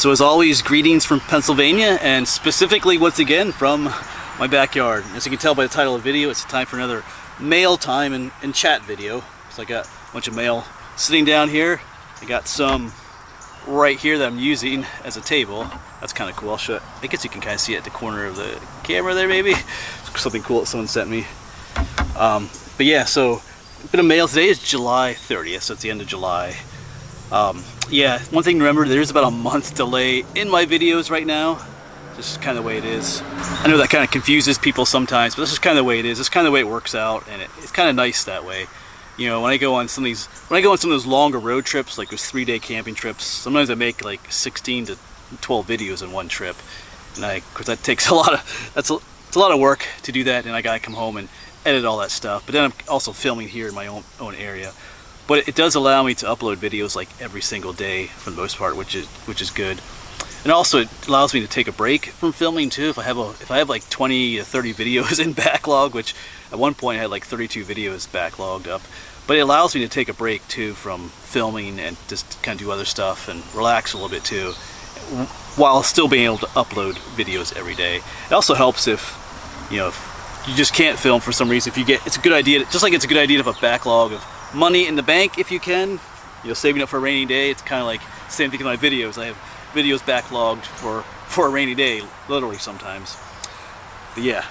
So as always, greetings from Pennsylvania, and specifically once again from my backyard. As you can tell by the title of the video, it's time for another mail time and chat video. So I got a bunch of mail sitting down here. I got some right here that I'm using as a table. That's kind of cool. I'll show it. I guess you can kind of see it at the corner of the camera there, maybe. Something cool that someone sent me. But yeah, so a bit of mail. Today is July 30th, so it's the end of July. Yeah, one thing to remember, there's about a month delay in my videos right now. Just kind of the way it is. I know that kind of confuses people sometimes, but this is kind of the way it is. It's kind of the way it works out, and it's kind of nice that way. You know, when I go on some of those longer road trips, like those 3-day camping trips, sometimes I make like 16 to 12 videos in one trip, and of course that takes a lot of it's a lot of work to do that, and I gotta come home and edit all that stuff. But then I'm also filming here in my own area. But it does allow me to upload videos like every single day for the most part, which is good. And also it allows me to take a break from filming too. If I have like 20 to 30 videos in backlog, which at one point I had like 32 videos backlogged up. But it allows me to take a break too from filming and just kind of do other stuff and relax a little bit too, while still being able to upload videos every day. It also helps if you just can't film for some reason. It's a good idea, just like it's a good idea to have a backlog of money in the bank if you can, saving up for a rainy day. It's kind of like the same thing with my videos. I have videos backlogged for a rainy day, literally sometimes. But yeah,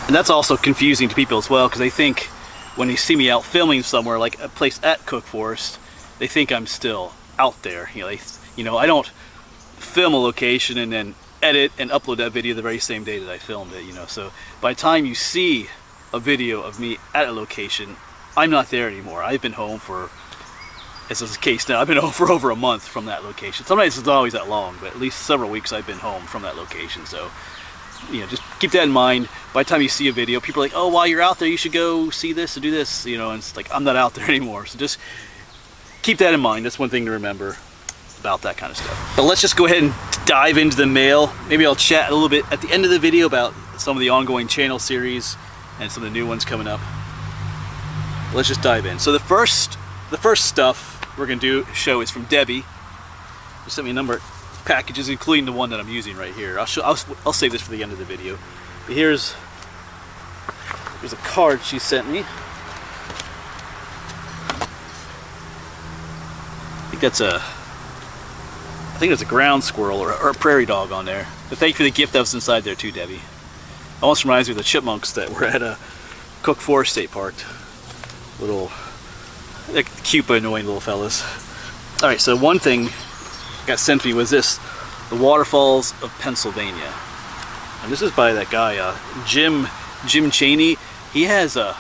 and that's also confusing to people as well, because they think when they see me out filming somewhere, like a place at Cook Forest, they think I'm still out there. I don't film a location and then edit and upload that video the very same day that I filmed it. So by the time you see a video of me at a location, I'm not there anymore. I've been home for, as is the case now, I've been home for over a month from that location. Sometimes it's not always that long, but at least several weeks I've been home from that location. So, just keep that in mind. By the time you see a video, people are like, oh, while you're out there, you should go see this and do this, and it's like, I'm not out there anymore. So just keep that in mind. That's one thing to remember about that kind of stuff. But let's just go ahead and dive into the mail. Maybe I'll chat a little bit at the end of the video about some of the ongoing channel series and some of the new ones coming up. Let's just dive in. So the first stuff we're gonna show is from Debbie. She sent me a number of packages, including the one that I'm using right here. I'll save this for the end of the video. But here's a card she sent me. I think that's a ground squirrel or a prairie dog on there. But thank you for the gift that was inside there too, Debbie. Almost reminds me of the chipmunks that were at a Cook Forest State Park. Little, like, cute but annoying little fellas. All right, so one thing got sent to me was this: the waterfalls of Pennsylvania. And this is by that guy, Jim Chaney. He has a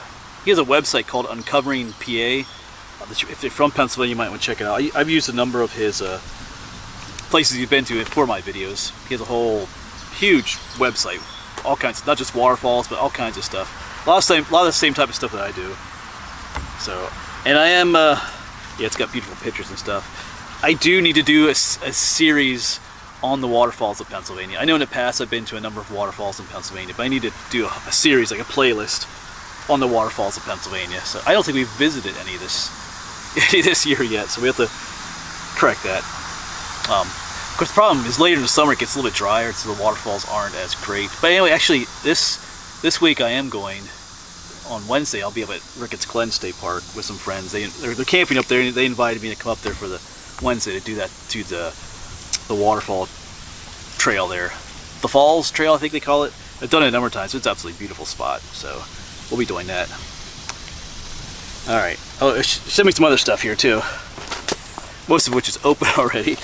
website called Uncovering PA. If you're from Pennsylvania, you might want to check it out. I've used a number of his places he's been to for my videos. He has a whole huge website, all kinds, not just waterfalls, but all kinds of stuff. A lot of the same type of stuff that I do. So, and I am, yeah, it's got beautiful pictures and stuff. I do need to do a series on the waterfalls of Pennsylvania. I know in the past I've been to a number of waterfalls in Pennsylvania, but I need to do a series, like a playlist on the waterfalls of Pennsylvania. So I don't think we've visited any of this year yet, so we have to correct that. Of course, the problem is later in the summer it gets a little bit drier, so the waterfalls aren't as great. But anyway, actually, this week I am going. On Wednesday, I'll be up at Ricketts Glen State Park with some friends. They're camping up there, and they invited me to come up there for the Wednesday to do the waterfall trail there. The Falls Trail, I think they call it. I've done it a number of times. So it's an absolutely beautiful spot, so we'll be doing that. All right. Oh, send me some other stuff here too, most of which is open already.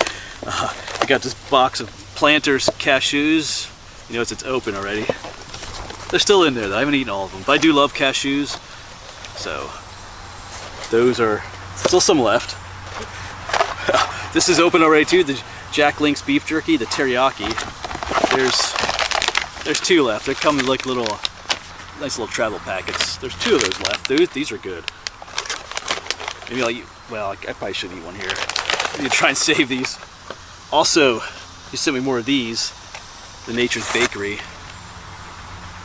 I got this box of Planters cashews. It's open already. They're still in there though. I haven't eaten all of them, but I do love cashews. So those are still some left. This is open already too. The Jack Link's beef jerky, the teriyaki. There's 2 left. They come in like nice little travel packets. There's 2 of those left. These are good. Maybe I probably shouldn't eat one here. I need to try and save these. Also, you sent me more of these. The Nature's Bakery.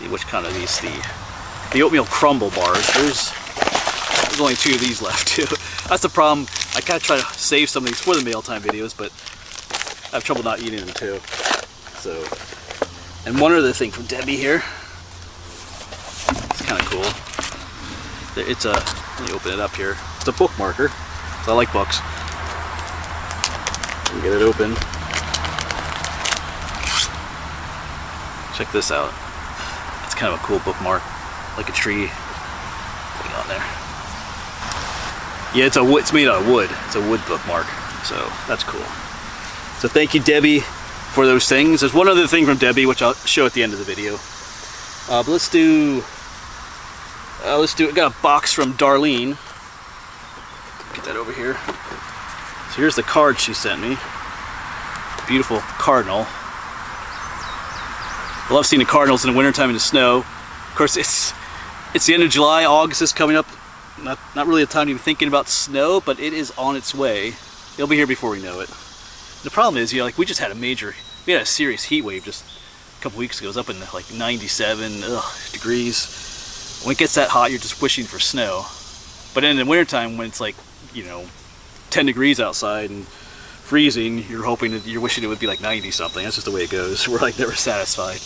Which kind of these? The oatmeal crumble bars. There's only 2 of these left too. That's the problem. I kind of try to save some of these for the mail time videos, but I have trouble not eating them too. So, and one other thing from Debbie here. It's kind of cool. It's a, let me open it up here. It's a bookmarker. So I like books. Get it open. Check this out. It's kind of a cool bookmark, like a tree thing on there. Yeah, it's made out of wood. It's a wood bookmark, so that's cool. So thank you, Debbie, for those things. There's one other thing from Debbie, which I'll show at the end of the video. But let's do. I got a box from Darlene. Get that over here. So here's the card she sent me. Beautiful cardinal. I love seeing the cardinals in the wintertime in the snow. Of course, it's the end of July. August is coming up. Not really a time to be thinking about snow, but it is on its way. It'll be here before we know it. The problem is, like we just had we had a serious heat wave just a couple weeks ago. It was up in like 97 degrees. When it gets that hot, you're just wishing for snow. But in the wintertime, when it's like, 10 degrees outside and freezing, you're wishing it would be like 90 something. That's just the way it goes. We're like never satisfied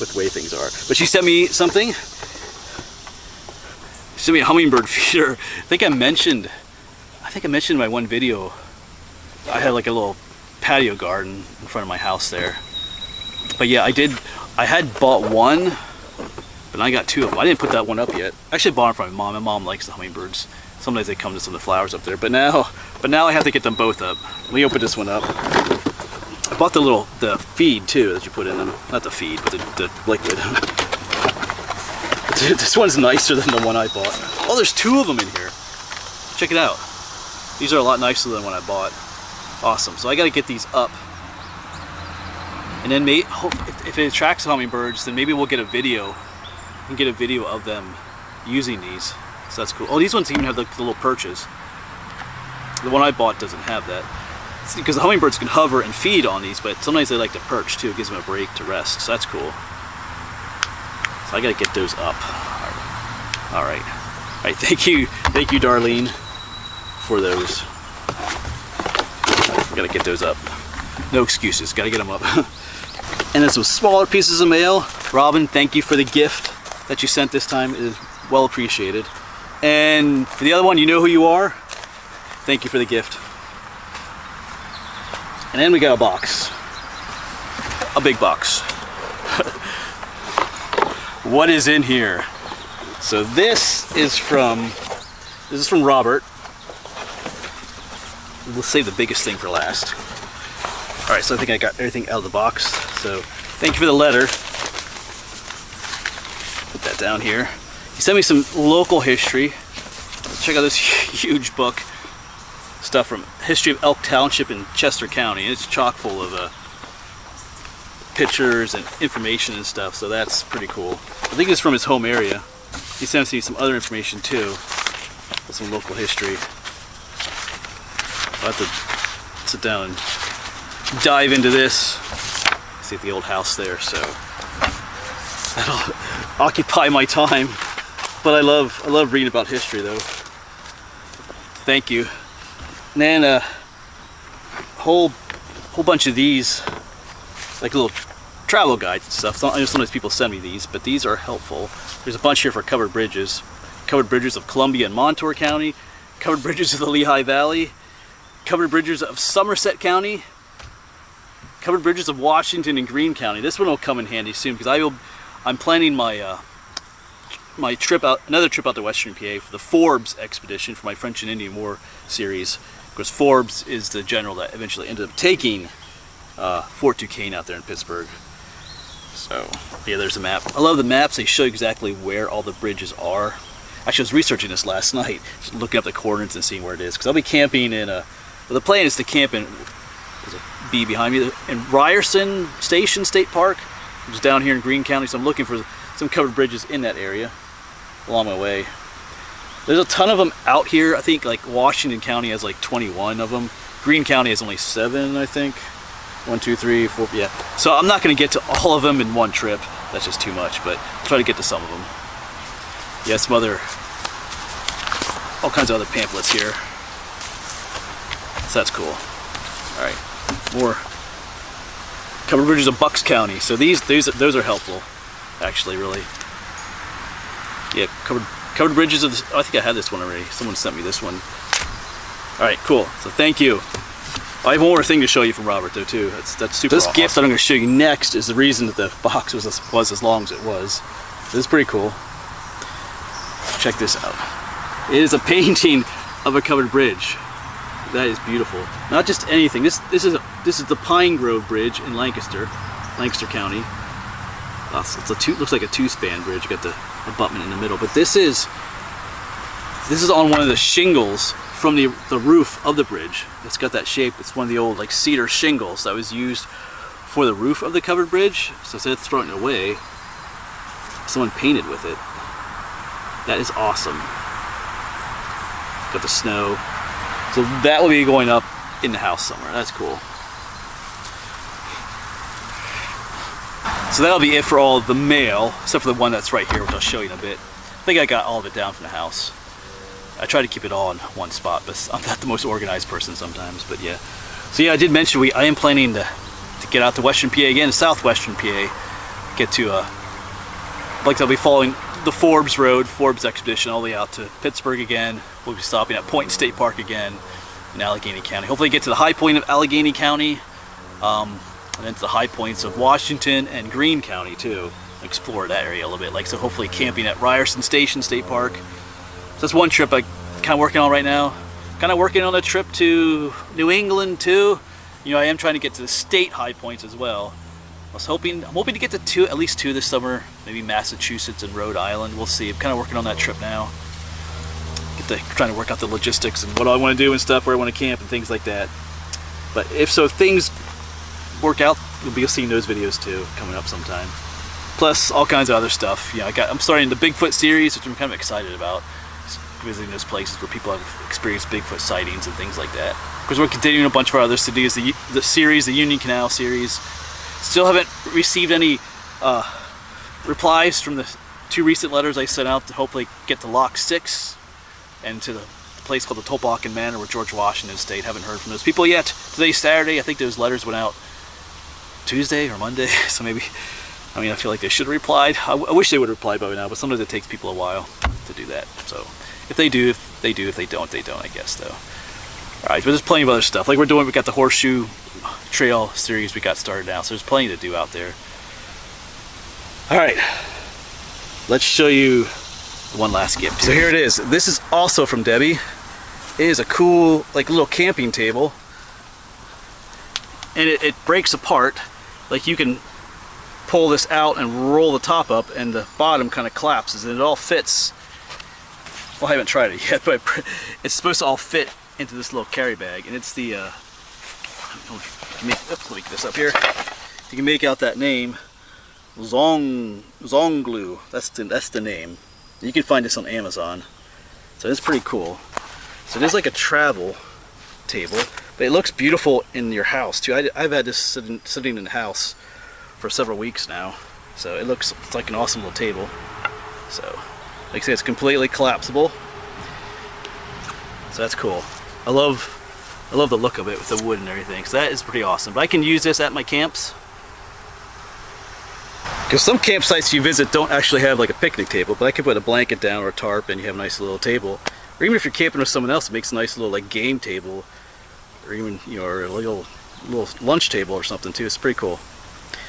with the way things are. But she sent me something. She sent me a hummingbird feeder. I think I mentioned in my one video, I had like a little patio garden in front of my house there. But yeah, I had bought one, but I got two of them. I didn't put that one up yet. Actually, I bought them from my mom. My mom likes the hummingbirds. Sometimes they come to some of the flowers up there, but now I have to get them both up. Let me open this one up. I bought the feed too that you put in them. Not the feed, but the liquid. This one's nicer than the one I bought. Oh, there's two of them in here. Check it out. These are a lot nicer than what I bought. Awesome. So I got to get these up. And then if it attracts hummingbirds, then maybe we'll get a video. We can get a video of them using these. So that's cool. Oh, these ones even have the little perches. The one I bought doesn't have that. It's because the hummingbirds can hover and feed on these, but sometimes they like to perch too. It gives them a break to rest. So that's cool. So I gotta get those up. All right. Thank you, Darlene, for those. We gotta get those up. No excuses. Gotta get them up. And then some smaller pieces of mail. Robin, thank you for the gift that you sent this time. It is well appreciated. And for the other one, you know who you are. Thank you for the gift. And then we got a box. A big box. What is in here? So this is from Robert. We'll save the biggest thing for last. All right, so I think I got everything out of the box. So thank you for the letter. Put that down here. He sent me some local history. Check out this huge book. Stuff from History of Elk Township in Chester County. It's chock full of pictures and information and stuff, so that's pretty cool. I think it's from his home area. He sent me some other information too, with some local history. I'll have to sit down and dive into this. See the old house there, so that'll occupy my time. But I love reading about history though. Thank you. And then a whole bunch of these, like little travel guides and stuff. I know sometimes people send me these, but these are helpful. There's a bunch here for covered bridges. Covered bridges of Columbia and Montour County, covered bridges of the Lehigh Valley, covered bridges of Somerset County, covered bridges of Washington and Greene County. This one will come in handy soon because I'm planning my another trip out to Western PA for the Forbes expedition for my French and Indian War series. Of course, Forbes is the general that eventually ended up taking Fort Duquesne out there in Pittsburgh. So yeah, there's a map. I love the maps. They show exactly where all the bridges are. Actually, I was researching this last night, just looking up the coordinates and seeing where it is. Because I'll be camping in well, the plan is to camp in, there's a B behind me, in Ryerson Station State Park, which is down here in Greene County. So I'm looking for some covered bridges in that area along my way. There's a ton of them out here. I think like Washington County has like 21 of them. Greene County has only 7, I think. 1, 2, 3, 4, yeah. So I'm not going to get to all of them in one trip. That's just too much, but I'll try to get to some of them. Yeah, some all kinds of other pamphlets here. So that's cool. All right, Covered bridges of Bucks County. So those are helpful, actually, really. Yeah, covered bridges of. Oh, I think I had this one already. Someone sent me this one. All right, cool. So thank you. I have one more thing to show you from Robert, though, too. That's super awesome. This gift that I'm going to show you next is the reason that the box was as long as it was. This is pretty cool. Check this out. It is a painting of a covered bridge. That is beautiful. Not just anything. This is the Pine Grove Bridge in Lancaster County. Looks like a two-span bridge. You got the abutment in the middle, but this is on one of the shingles from the roof of the bridge. It's got that shape. It's one of the old like cedar shingles that was used for the roof of the covered bridge. So instead of throwing it away, someone painted with it. That is awesome. Got the snow. So that will be going up in the house somewhere. That's cool. So that'll be it for all of the mail, except for the one that's right here, which I'll show you in a bit. I think I got all of it down from the house. I try to keep it all in one spot, but I'm not the most organized person sometimes, but yeah. So yeah, I did mention I am planning to get out to Western PA again, southwestern PA, get to, like I'll be following the Forbes Road, Forbes Expedition, all the way out to Pittsburgh again. We'll be stopping at Point State Park again in Allegheny County. Hopefully get to the high point of Allegheny County, and then to the high points of Washington and Greene County too. Explore that area a little bit. Like, so hopefully camping at Ryerson Station State Park. So that's one trip I'm kind of working on right now. Kind of working on a trip to New England too. You know, I am trying to get to the state high points as well. I'm hoping to get to at least two this summer. Maybe Massachusetts and Rhode Island. We'll see. I'm kind of working on that trip now. Trying to work out the logistics and what I want to do and stuff, where I want to camp and things like that. But if things work out, you'll be seeing those videos too coming up sometime. Plus all kinds of other stuff. You know, I'm starting the Bigfoot series, which I'm kind of excited about. Visiting those places where people have experienced Bigfoot sightings and things like that. Because we're continuing a bunch of our other cities, the Union Canal series. Still haven't received any replies from the 2 recent letters I sent out to hopefully get to Lock 6 and to the place called the Tolbacan Manor where George Washington stayed. Haven't heard from those people yet. Today's Saturday. I think those letters went out Tuesday or Monday, so maybe, I mean, I feel like they should have replied. I wish they would have replied by now, but sometimes it takes people a while to do that. So if they do, they do. If they don't, they don't, I guess, though. All right, but there's plenty of other stuff. Like we got the Horseshoe Trail series we got started now, so there's plenty to do out there. All right, let's show you one last gift here. So here it is. This is also from Debbie. It is a cool, like, little camping table. And it breaks apart. Like, you can pull this out and roll the top up, and the bottom kind of collapses, and it all fits. Well, I haven't tried it yet, but it's supposed to all fit into this little carry bag. And it's the, let me get this up here. You can make out that name, Zonglu. That's the name. You can find this on Amazon. So it's pretty cool. So it is like a travel table, but it looks beautiful in your house too. I've had this sitting in the house for several weeks now. So it's like an awesome little table. So like I say, it's completely collapsible. So that's cool. I love the look of it with the wood and everything. So that is pretty awesome. But I can use this at my camps. Because some campsites you visit don't actually have like a picnic table, but I can put a blanket down or a tarp and you have a nice little table. Or even if you're camping with someone else, it makes a nice little like game table, or even, you know, or a little lunch table or something too. It's pretty cool.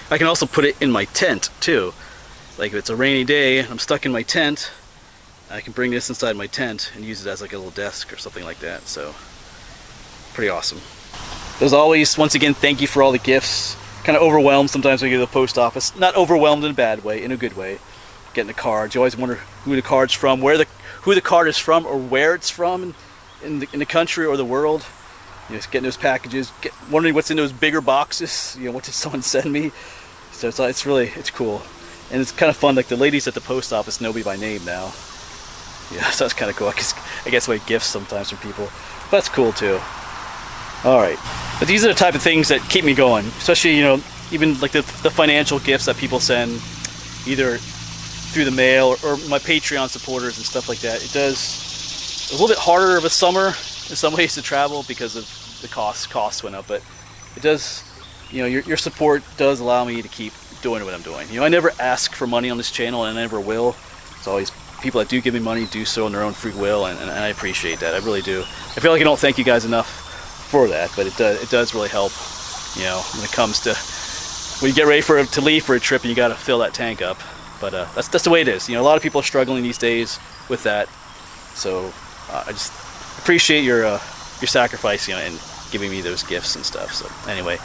I can also put it in my tent too. Like if it's a rainy day and I'm stuck in my tent, I can bring this inside my tent and use it as like a little desk or something like that. So pretty awesome. As always, once again, thank you for all the gifts. Kind of overwhelmed sometimes when you go to the post office. Not overwhelmed in a bad way, in a good way. Getting the cards, you always wonder who the card's from, who the card is from, or where it's from in the country or the world. You know, getting those packages, wondering what's in those bigger boxes. You know, what did someone send me? So it's cool, and it's kind of fun. Like the ladies at the post office know me by name now. Yeah, so that's kind of cool. I guess I get gifts sometimes from people, but that's cool too. All right, but these are the type of things that keep me going, especially, you know, even like the financial gifts that people send, either through the mail or my Patreon supporters and stuff like that. It's a little bit harder of a summer in some ways to travel because of the costs went up, but it does you know, your support does allow me to keep doing what I'm doing. You know, I never ask for money on this channel, and I never will. It's always people that do give me money do so on their own free will, and I appreciate that. I really do. I feel like I don't thank you guys enough for that, but it does really help. You know, when it comes to when you get ready to leave for a trip and you got to fill that tank up. But that's the way it is. You know, a lot of people are struggling these days with that. So I just appreciate your sacrifice, you know, and giving me those gifts and stuff. So anyway,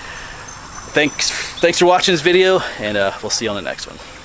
thanks for watching this video, and we'll see you on the next one.